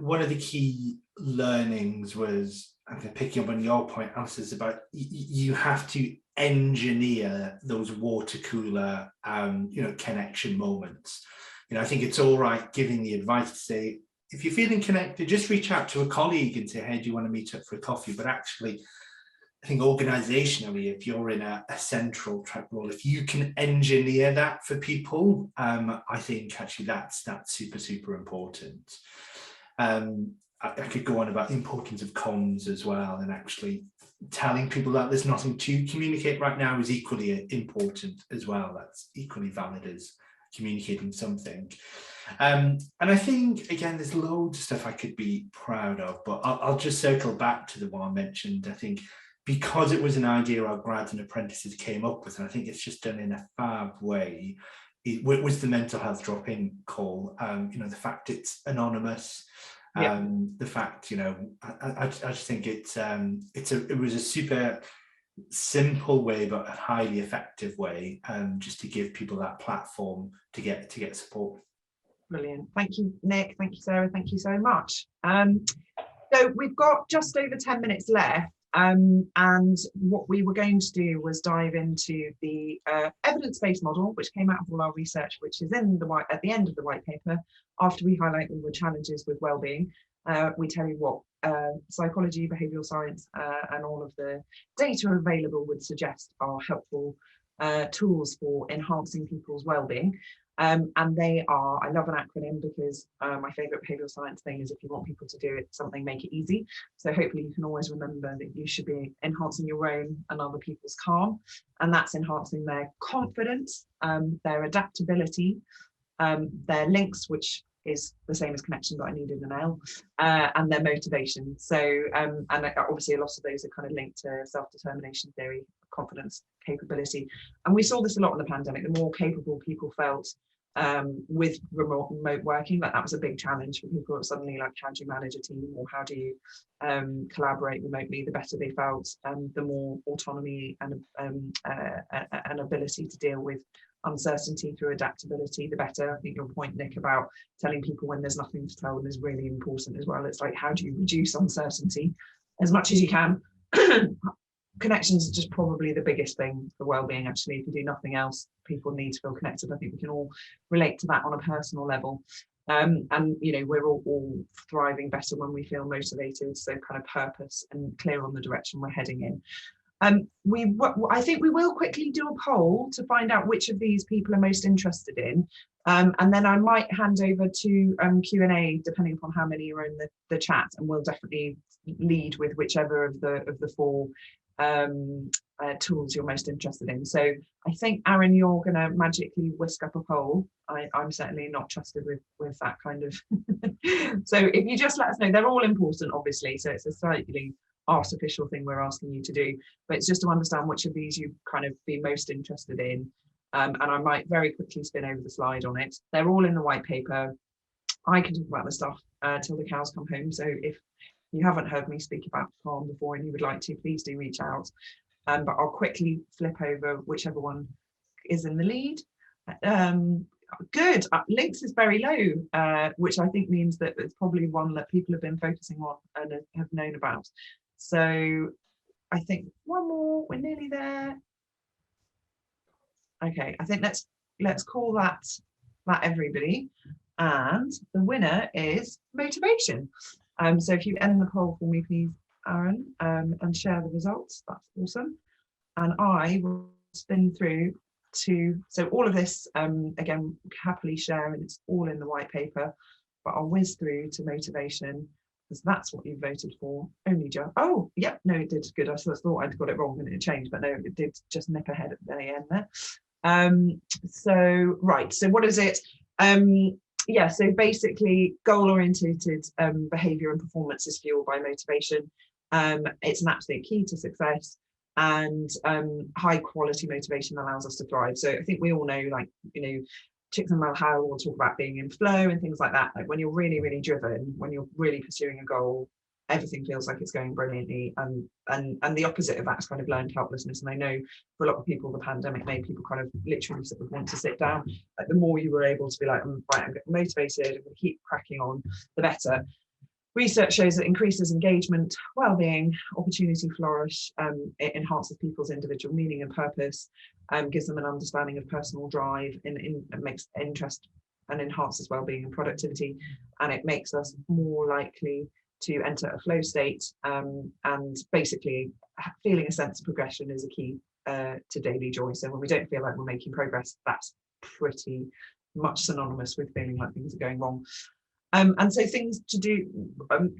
one of the key learnings was, I'm picking up on your point, Alice, is about you have to engineer those water cooler, you know, connection moments. You know, I think it's all right giving the advice to say, if you're feeling connected, just reach out to a colleague and say, hey, do you want to meet up for a coffee? But actually, I think organizationally, if you're in a central track role, if you can engineer that for people, I think actually that's super, super important. I could go on about the importance of comms as well, and actually telling people that there's nothing to communicate right now is equally important as well. That's equally valid as communicating something. And I think, again, there's loads of stuff I could be proud of, but I'll just circle back to the one I mentioned. I think because it was an idea our grads and apprentices came up with, and I think it's just done in a fab way, it was the mental health drop-in call. The fact it's anonymous, the fact, I just think it was a super simple way, but a highly effective way, just to give people that platform to get support. Brilliant. Thank you, Nick. Thank you, Sarah. Thank you so much. So we've got just over 10 minutes left. And what we were going to do was dive into the evidence-based model, which came out of all our research, which is at the end of the white paper. After we highlight all the challenges with wellbeing, we tell you what psychology, behavioural science, and all of the data available would suggest are helpful tools for enhancing people's wellbeing. And they are, I love an acronym because my favourite behavioural science thing is, if you want people to do it, something, make it easy. So hopefully you can always remember that you should be enhancing your own and other people's calm, and that's enhancing their confidence, their adaptability, their links, which is the same as connection, but I needed an L, and their motivation. So, and obviously a lot of those are kind of linked to self-determination theory, confidence, capability. And we saw this a lot in the pandemic. The more capable people felt with remote working, that was a big challenge for people. Suddenly, like, how do you manage a team, or how do you collaborate remotely? The better they felt, the more autonomy and ability to deal with uncertainty through adaptability, the better. I think your point, Nick, about telling people when there's nothing to tell them is really important as well. It's like, how do you reduce uncertainty as much as you can? Connections is just probably the biggest thing for wellbeing, actually. If you do nothing else, people need to feel connected. I think we can all relate to that on a personal level. And we're all thriving better when we feel motivated, so kind of purpose and clear on the direction we're heading in. I think we will quickly do a poll to find out which of these people are most interested in, and then I might hand over to Q&A depending upon how many are in the chat, and we'll definitely lead with whichever of the four tools you're most interested in. So I think, Aaron, you're going to magically whisk up a poll. I'm certainly not trusted with that kind of so if you just let us know. They're all important, obviously, so it's a slightly artificial thing we're asking you to do, but it's just to understand which of these you kind of be most interested in, and I might very quickly spin over the slide on it. They're all in the white paper. I can talk about the stuff till the cows come home, so if you haven't heard me speak about calm before and you would like to, please do reach out, but I'll quickly flip over whichever one is in the lead. Good. Links is very low, which I think means that it's probably one that people have been focusing on and have known about. So I think one more, we're nearly there. Okay, I think let's call that everybody. And the winner is motivation. So if you end the poll for me, please, Aaron, and share the results, that's awesome. And I will spin through so all of this, again, happily share, and it's all in the white paper, but I'll whiz through to motivation, because that's what you voted for. Only just, oh, yep, no, it did good. I thought I'd got it wrong and it changed, but no, it did just nip ahead at the end there. So, right, so what is it? Yeah, so basically goal-oriented behaviour and performance is fueled by motivation. It's an absolute key to success, and high quality motivation allows us to thrive. So I think we all know, like, Chicks and Malheur will talk about being in flow and things like that. Like, when you're really, really driven, when you're really pursuing a goal, everything feels like it's going brilliantly, and the opposite of that is kind of learned helplessness. And I know for a lot of people, the pandemic made people kind of literally sort of want to sit down. Like, the more you were able to be like, right, I'm getting motivated, I'm going to keep cracking on, the better. Research shows that increases engagement, well-being, opportunity flourish, it enhances people's individual meaning and purpose, gives them an understanding of personal drive, and makes interest, and enhances well-being and productivity, and it makes us more likely to enter a flow state, and basically feeling a sense of progression is a key to daily joy. So when we don't feel like we're making progress, that's pretty much synonymous with feeling like things are going wrong. And so things to do,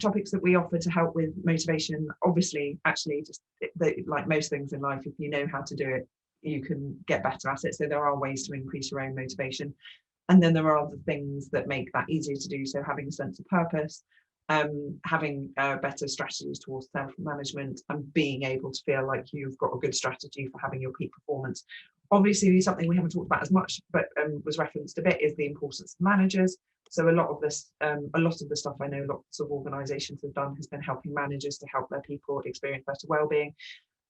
topics that we offer to help with motivation, obviously, actually, just like most things in life, if you know how to do it, you can get better at it. So there are ways to increase your own motivation. And then there are other things that make that easier to do. So having a sense of purpose, having better strategies towards self-management, and being able to feel like you've got a good strategy for having your peak performance. Obviously, something we haven't talked about as much, but was referenced a bit, is the importance of managers. So a lot of the stuff I know lots of organisations have done has been helping managers to help their people experience better wellbeing.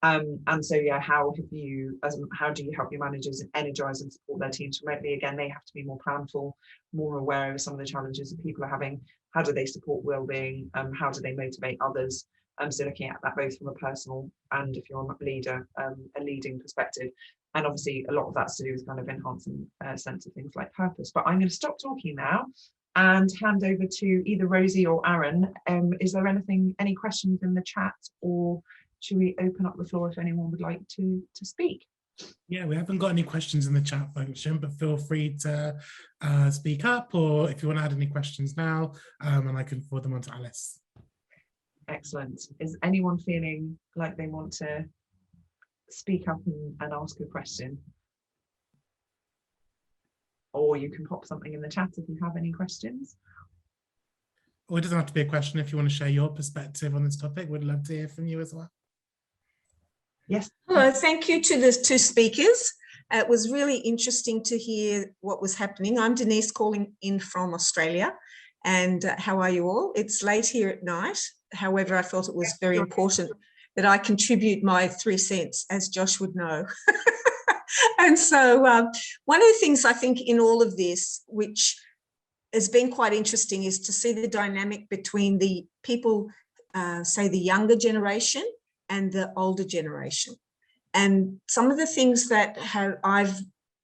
And so, yeah, how do you help your managers energise and support their teams remotely? Again, they have to be more planful, more aware of some of the challenges that people are having. How do they support wellbeing? How do they motivate others? So looking at that both from a personal and, if you're a leader, a leading perspective. And obviously, a lot of that's to do with kind of enhancing a sense of things like purpose. But I'm going to stop talking now and hand over to either Rosie or Aaron. Is there any questions in the chat, or should we open up the floor if anyone would like to speak? Yeah, we haven't got any questions in the chat function, but feel free to speak up, or if you want to add any questions now, and I can forward them on to Alice. Excellent. Is anyone feeling like they want to speak up and ask a question? Or you can pop something in the chat if you have any questions. Or it doesn't have to be a question. If you want to share your perspective on this topic, we'd love to hear from you as well. Yes. Hello, thank you to the two speakers. It was really interesting to hear what was happening. I'm Denise, calling in from Australia. And how are you all? It's late here at night. However, I felt it was very important that I contribute my 3 cents, as Josh would know. And so one of the things I think in all of this, which has been quite interesting, is to see the dynamic between the people, say the younger generation and the older generation. And some of the things that I've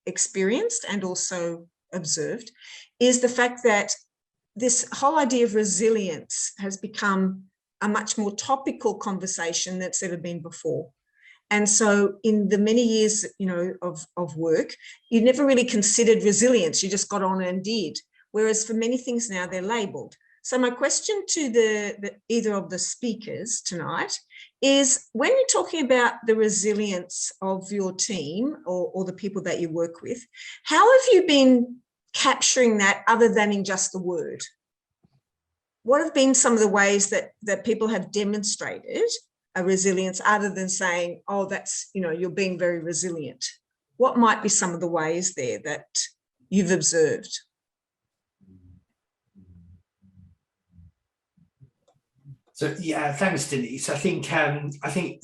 experienced and also observed is the fact that this whole idea of resilience has become a much more topical conversation that's ever been before. And so in the many years, of work, you never really considered resilience. You just got on and did. Whereas for many things now, they're labelled. So my question to either of the speakers tonight is, when you're talking about the resilience of your team or the people that you work with, how have you been capturing that other than in just the word? What have been some of the ways that people have demonstrated a resilience other than saying, oh, that's, you're being very resilient? What might be some of the ways there that you've observed? So yeah, thanks, Denise. I think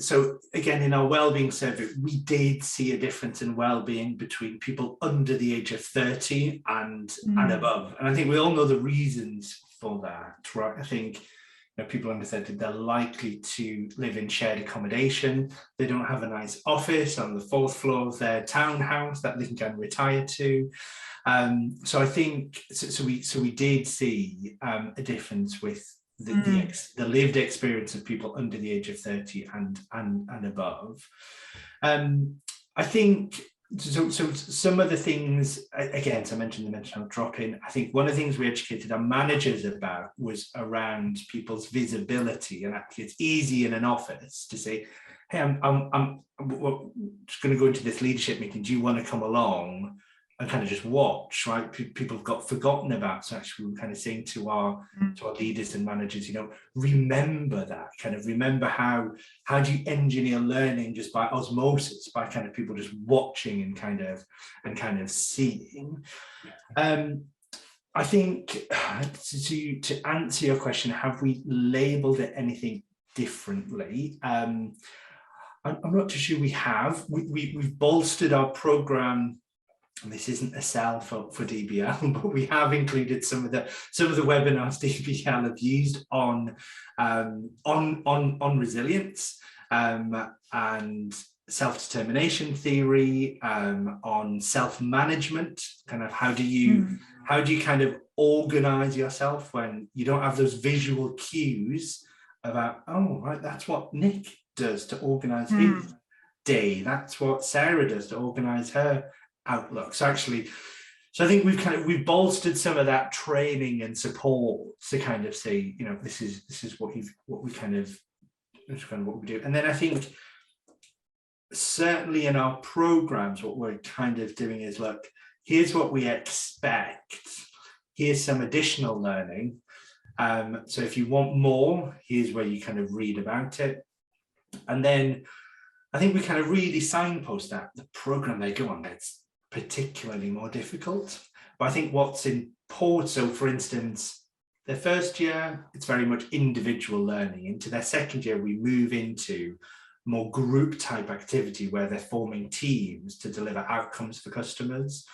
so. Again, in our wellbeing survey, we did see a difference in wellbeing between people under the age of 30 and above. And I think we all know the reasons for that, right? I think people under 30, they're likely to live in shared accommodation. They don't have a nice office on the 4th floor of their townhouse that they can retire to. So I think so we did see a difference with the lived experience of people under the age of 30 and above. I think so some of the things, again, so I mentioned the mental drop-in. I think one of the things we educated our managers about was around people's visibility. And actually it's easy in an office to say, hey, I'm just going to go into this leadership meeting, do you want to come along? And kind of just watch, right? People have got forgotten about. So actually, we were kind of saying to our leaders and managers, remember that. Kind of remember how do you engineer learning just by osmosis, by kind of people just watching and kind of seeing. I think to answer your question, have we labelled it anything differently? I'm not too sure we have. We've bolstered our programme. And this isn't a sell for DBL, but we have included some of the webinars DBL have used on resilience and self-determination theory, on self-management, kind of how do you kind of organize yourself when you don't have those visual cues about, oh, right, that's what Nick does to organize his day, that's what Sarah does to organize her outlook. So actually, So I think we've bolstered some of that training and support to kind of say, you know, this is what we do. And then I think certainly in our programs, what we're kind of doing is, look, here's what we expect. Here's some additional learning. So if you want more, here's where you kind of read about it. And then I think we kind of really signpost that the program they go on, that's particularly more difficult. But I think what's important, so for instance, their first year, it's very much individual learning. Into their second year, we move into more group type activity where they're forming teams to deliver outcomes for customers.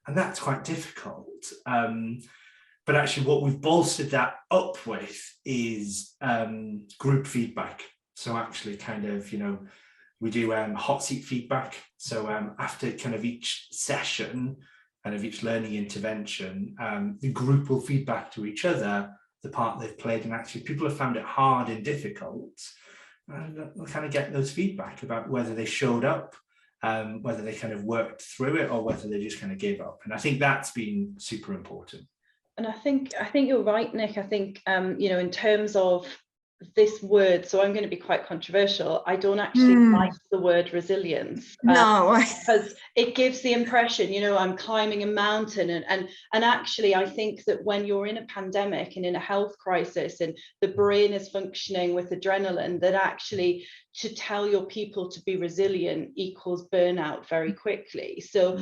And that's quite difficult. But actually what we've bolstered that up with is group feedback. So actually kind of, you know, we do hot seat feedback. So after kind of each session and of each learning intervention, the group will feedback to each other the part they've played. And actually people have found it hard and difficult. And we'll kind of get those feedback about whether they showed up, whether they kind of worked through it, or whether they just kind of gave up. And I think that's been super important. And I think you're right, Nick. I think, you know, in terms of this word, so I'm going to be quite controversial. I don't actually like the word resilience. No, because it gives the impression, you know, I'm climbing a mountain, and actually I think that when you're in a pandemic and in a health crisis and the brain is functioning with adrenaline, that actually to tell your people to be resilient equals burnout very quickly. So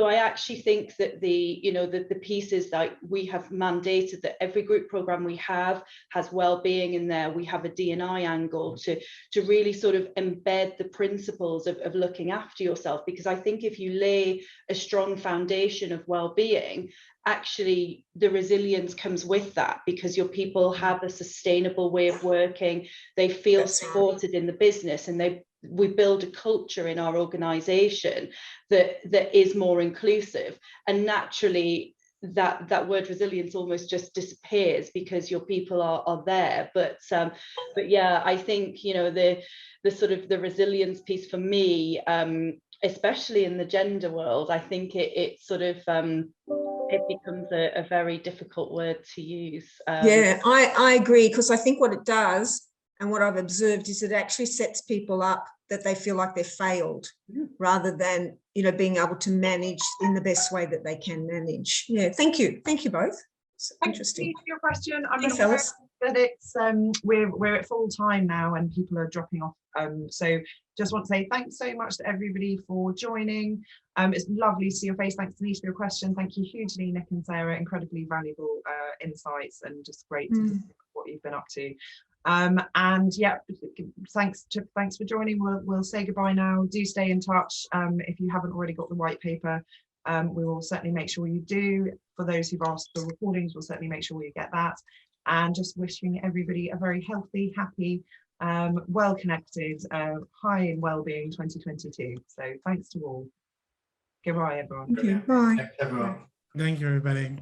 I actually think that the pieces like we have mandated that every group program we have has well-being in there. We have a D&I angle to really sort of embed the principles of looking after yourself, because I think if you lay a strong foundation of well-being, actually the resilience comes with that, because your people have a sustainable way of working, they feel supported in the business, and we build a culture in our organization that is more inclusive, and naturally that word resilience almost just disappears because your people are there. But yeah, I think, you know, the sort of the resilience piece for me, especially in the gender world, I think it sort of it becomes a very difficult word to use. Yeah, I agree, because I think what it does and what I've observed is it actually sets people up that they feel like they've failed rather than, you know, being able to manage in the best way that they can manage. Yeah, thank you both. It's interesting. Thank you for your question. I'm Hey, fellas. that it's we're at full time now and people are dropping off. So just want to say thanks so much to everybody for joining. It's lovely to see your face. Thanks, Denise, for your question. Thank you hugely, Nick and Sarah. Incredibly valuable insights, and just great to see what you've been up to. And yeah, thanks for joining. We'll say goodbye now. Do stay in touch. If you haven't already got the white paper, we will certainly make sure you do. For those who've asked for recordings, we'll certainly make sure you get that. And just wishing everybody a very healthy, happy, well-connected, high in well-being 2022. So thanks to all. Goodbye, everyone. Thank you. Bye. Thanks, everyone. Thank you, everybody.